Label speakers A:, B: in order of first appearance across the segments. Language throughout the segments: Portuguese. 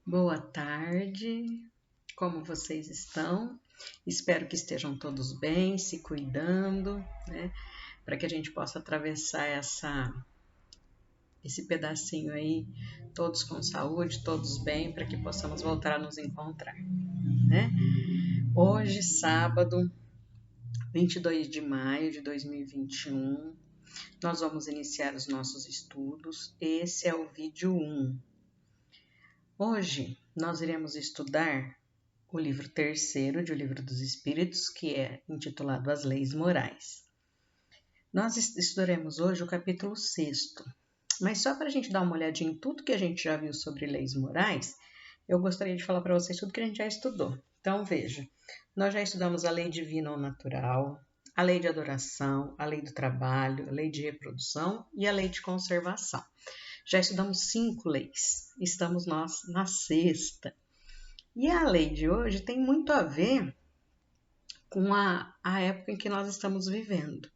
A: Boa tarde, como vocês estão? Espero que estejam todos bem, se cuidando, né? Para que a gente possa atravessar esse pedacinho aí, todos com saúde, todos bem, para que possamos voltar a nos encontrar, né? Hoje, sábado, 22 de maio de 2021, nós vamos iniciar os nossos estudos. Esse é o vídeo 1. Hoje, nós iremos estudar o livro terceiro de O Livro dos Espíritos, que é intitulado As Leis Morais. Nós estudaremos hoje o capítulo 6º, mas só para a gente dar uma olhadinha em tudo que a gente já viu sobre leis morais, eu gostaria de falar para vocês tudo que a gente já estudou. Então veja, nós já estudamos a lei divina ou natural, a lei de adoração, a lei do trabalho, a lei de reprodução e a lei de conservação. Já estudamos 5 leis, estamos nós na 6ª. E a lei de hoje tem muito a ver com a época em que nós estamos vivendo.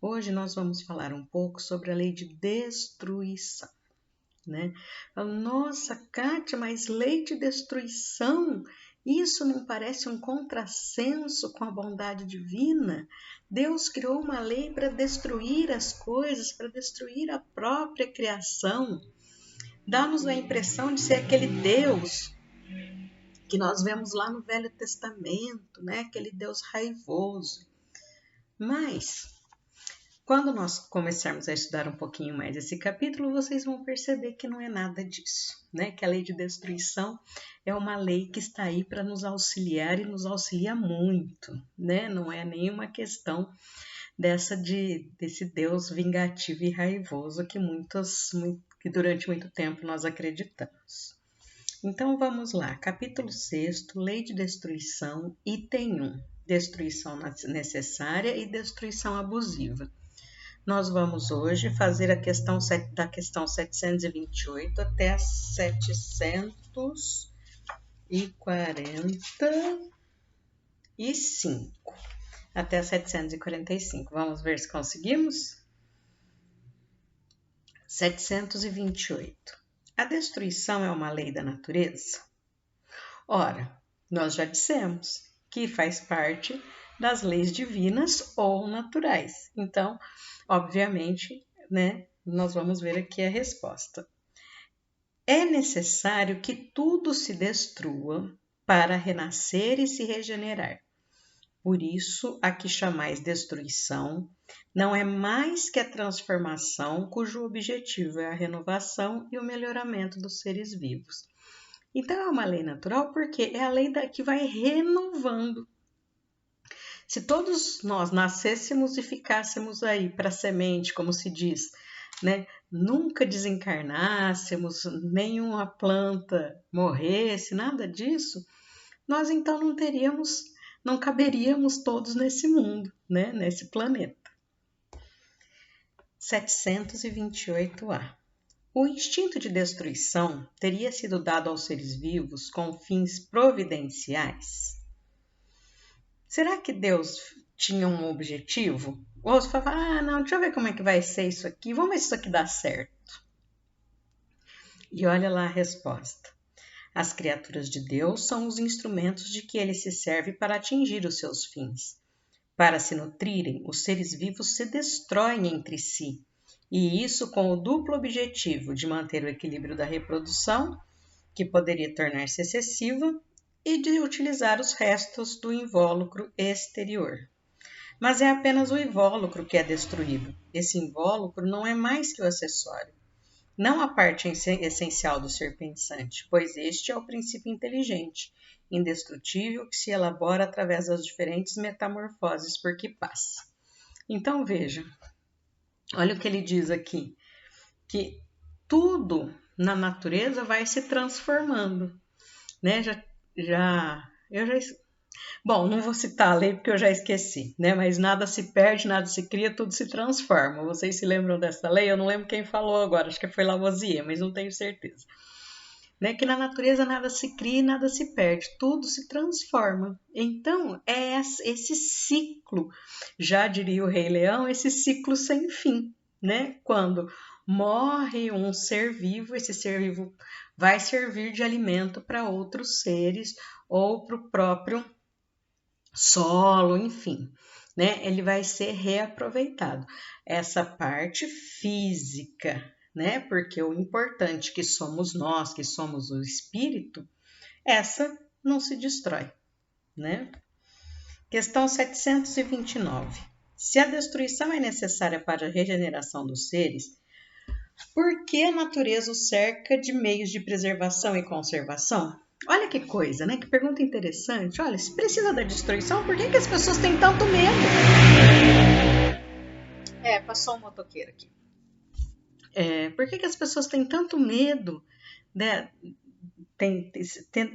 A: Hoje nós vamos falar um pouco sobre a lei de destruição, né? Nossa, Kátia, mas lei de destruição, isso não parece um contrassenso com a bondade divina? Deus criou uma lei para destruir as coisas, para destruir a própria criação. Dá-nos a impressão de ser aquele Deus que nós vemos lá no Velho Testamento, né? Aquele Deus raivoso. Mas, quando nós começarmos a estudar um pouquinho mais esse capítulo, vocês vão perceber que não é nada disso, né? Que a lei de destruição é uma lei que está aí para nos auxiliar e nos auxilia muito, né? Não é nenhuma questão desse Deus vingativo e raivoso que durante muito tempo nós acreditamos. Então vamos lá, capítulo 6º, lei de destruição, item 1, destruição necessária e destruição abusiva. Nós vamos hoje fazer da questão 728 até a 745, até a 745. Vamos ver se conseguimos? 728. A destruição é uma lei da natureza? Ora, nós já dissemos que faz parte das leis divinas ou naturais. Então, obviamente, né, nós vamos ver aqui a resposta. É necessário que tudo se destrua para renascer e se regenerar. Por isso, a que chamais destruição não é mais que a transformação cujo objetivo é a renovação e o melhoramento dos seres vivos. Então, é uma lei natural porque é a lei que vai renovando. Se todos nós nascêssemos e ficássemos aí para semente, como se diz, né? Nunca desencarnássemos, nenhuma planta morresse, nada disso, nós então não caberíamos todos nesse mundo, né? Nesse planeta. 728A. O instinto de destruição teria sido dado aos seres vivos com fins providenciais? Será que Deus tinha um objetivo? Ou você fala, não, deixa eu ver como é que vai ser isso aqui, vamos ver se isso aqui dá certo. E olha lá a resposta. As criaturas de Deus são os instrumentos de que ele se serve para atingir os seus fins. Para se nutrirem, os seres vivos se destroem entre si, e isso com o duplo objetivo de manter o equilíbrio da reprodução, que poderia tornar-se excessiva, e de utilizar os restos do invólucro exterior. Mas é apenas o invólucro que é destruído. Esse invólucro não é mais que o acessório, não a parte essencial do ser pensante, pois este é o princípio inteligente, indestrutível, que se elabora através das diferentes metamorfoses por que passa. Então veja, olha o que ele diz aqui, que tudo na natureza vai se transformando, né? Bom, não vou citar a lei porque eu já esqueci, né? Mas nada se perde, nada se cria, tudo se transforma. Vocês se lembram dessa lei? Eu não lembro quem falou agora, acho que foi Lavoisier, mas não tenho certeza. Né? Que na natureza nada se cria e nada se perde, tudo se transforma. Então, é esse ciclo, já diria o Rei Leão, esse ciclo sem fim, né? Quando morre um ser vivo, esse ser vivo vai servir de alimento para outros seres ou para o próprio solo, enfim, né? Ele vai ser reaproveitado. Essa parte física, né? Porque o importante que somos nós, que somos o espírito, essa não se destrói, né? Questão 729. Se a destruição é necessária para a regeneração dos seres, por que a natureza o cerca de meios de preservação e conservação? Olha que coisa, né? Que pergunta interessante. Olha, se precisa da destruição, por que as pessoas têm tanto medo? Passou um motoqueiro aqui. Por que as pessoas têm tanto medo, né?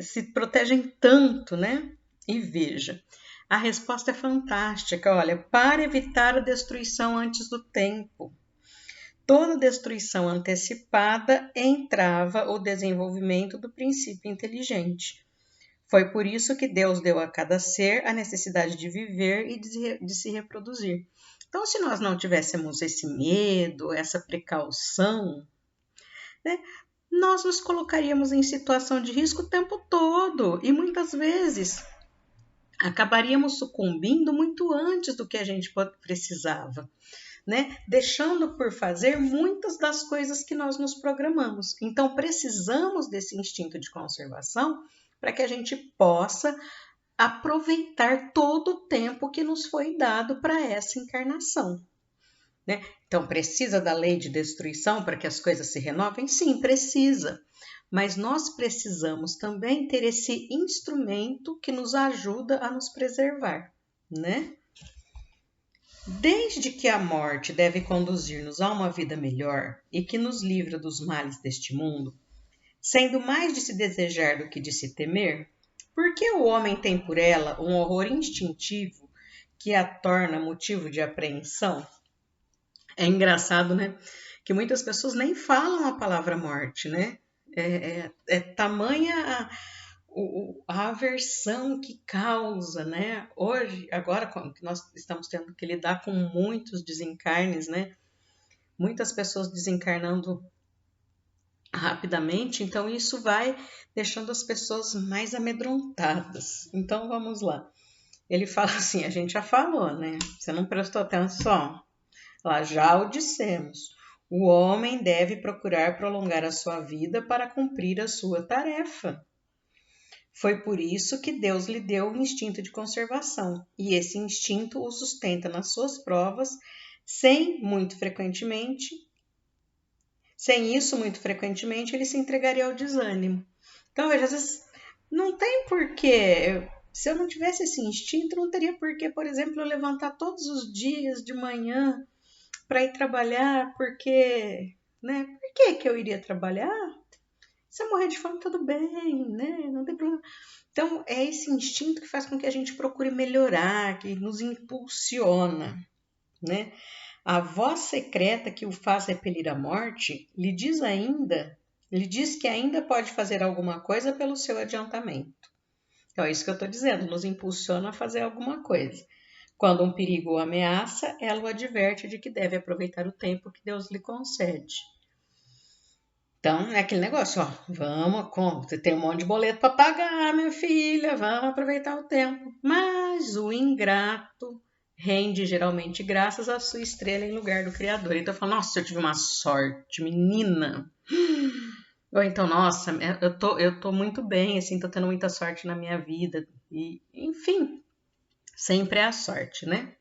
A: Se protegem tanto, né? E veja, a resposta é fantástica. Olha, para evitar a destruição antes do tempo. Toda destruição antecipada entrava o desenvolvimento do princípio inteligente. Foi por isso que Deus deu a cada ser a necessidade de viver e de se reproduzir. Então, se nós não tivéssemos esse medo, essa precaução, né, nós nos colocaríamos em situação de risco o tempo todo e muitas vezes acabaríamos sucumbindo muito antes do que a gente precisava, né? Deixando por fazer muitas das coisas que nós nos programamos. Então, precisamos desse instinto de conservação para que a gente possa aproveitar todo o tempo que nos foi dado para essa encarnação, né? Então, precisa da lei de destruição para que as coisas se renovem? Sim, precisa. Mas nós precisamos também ter esse instrumento que nos ajuda a nos preservar, né? Desde que a morte deve conduzir-nos a uma vida melhor e que nos livra dos males deste mundo, sendo mais de se desejar do que de se temer, por que o homem tem por ela um horror instintivo que a torna motivo de apreensão? É engraçado, né? Que muitas pessoas nem falam a palavra morte, né? É tamanha a aversão que causa, né? Hoje, agora que nós estamos tendo que lidar com muitos desencarnes, né? Muitas pessoas desencarnando rapidamente, então isso vai deixando as pessoas mais amedrontadas. Então vamos lá. Ele fala assim, a gente já falou, né? Você não prestou atenção? Lá já o dissemos. O homem deve procurar prolongar a sua vida para cumprir a sua tarefa. Foi por isso que Deus lhe deu um instinto de conservação, e esse instinto o sustenta nas suas provas, sem isso, muito frequentemente, ele se entregaria ao desânimo. Então, veja, às vezes não tem porquê. Se eu não tivesse esse instinto, não teria porquê, por exemplo, eu levantar todos os dias de manhã para ir trabalhar, porque, né? Por que eu iria trabalhar? Se eu morrer de fome, tudo bem, né? Não tem problema. Então, é esse instinto que faz com que a gente procure melhorar, que nos impulsiona, né? A voz secreta que o faz repelir a morte lhe diz que ainda pode fazer alguma coisa pelo seu adiantamento. Então, é isso que eu estou dizendo, nos impulsiona a fazer alguma coisa. Quando um perigo o ameaça, ela o adverte de que deve aproveitar o tempo que Deus lhe concede. Então, é aquele negócio, ó, você tem um monte de boleto para pagar, minha filha, vamos aproveitar o tempo. Mas o ingrato rende geralmente graças à sua estrela em lugar do Criador. Então, eu falo, nossa, eu tive uma sorte, menina. Ou então, nossa, eu tô muito bem, assim, tô tendo muita sorte na minha vida. E, enfim, sempre é a sorte, né?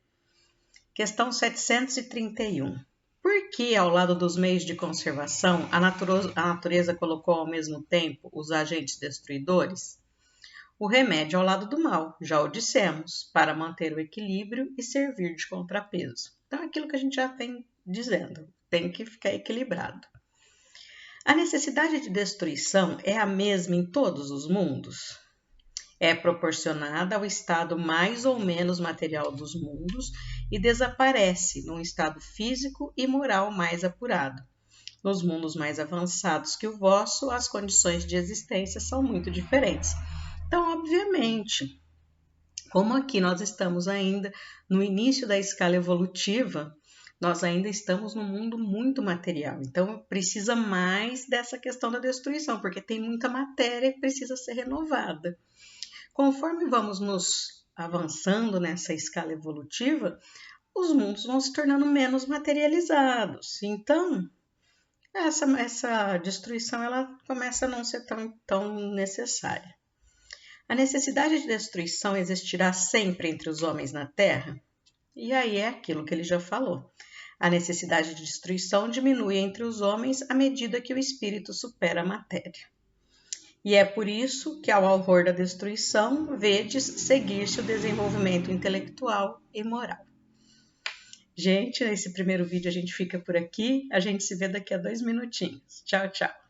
A: Questão 731. Por que, ao lado dos meios de conservação, a natureza colocou ao mesmo tempo os agentes destruidores? O remédio ao lado do mal, já o dissemos, para manter o equilíbrio e servir de contrapeso. Então, é aquilo que a gente já vem dizendo, tem que ficar equilibrado. A necessidade de destruição é a mesma em todos os mundos? É proporcionada ao estado mais ou menos material dos mundos e desaparece num estado físico e moral mais apurado. Nos mundos mais avançados que o vosso, as condições de existência são muito diferentes. Então, obviamente, como aqui nós estamos ainda no início da escala evolutiva, nós ainda estamos num mundo muito material, então precisa mais dessa questão da destruição, porque tem muita matéria que precisa ser renovada. Conforme vamos nos avançando nessa escala evolutiva, os mundos vão se tornando menos materializados. Então, essa destruição ela começa a não ser tão necessária. A necessidade de destruição existirá sempre entre os homens na Terra? E aí é aquilo que ele já falou. A necessidade de destruição diminui entre os homens à medida que o espírito supera a matéria. E é por isso que, ao horror da destruição, vedes seguir-se o desenvolvimento intelectual e moral. Gente, nesse primeiro vídeo a gente fica por aqui. A gente se vê daqui a 2 minutinhos. Tchau, tchau.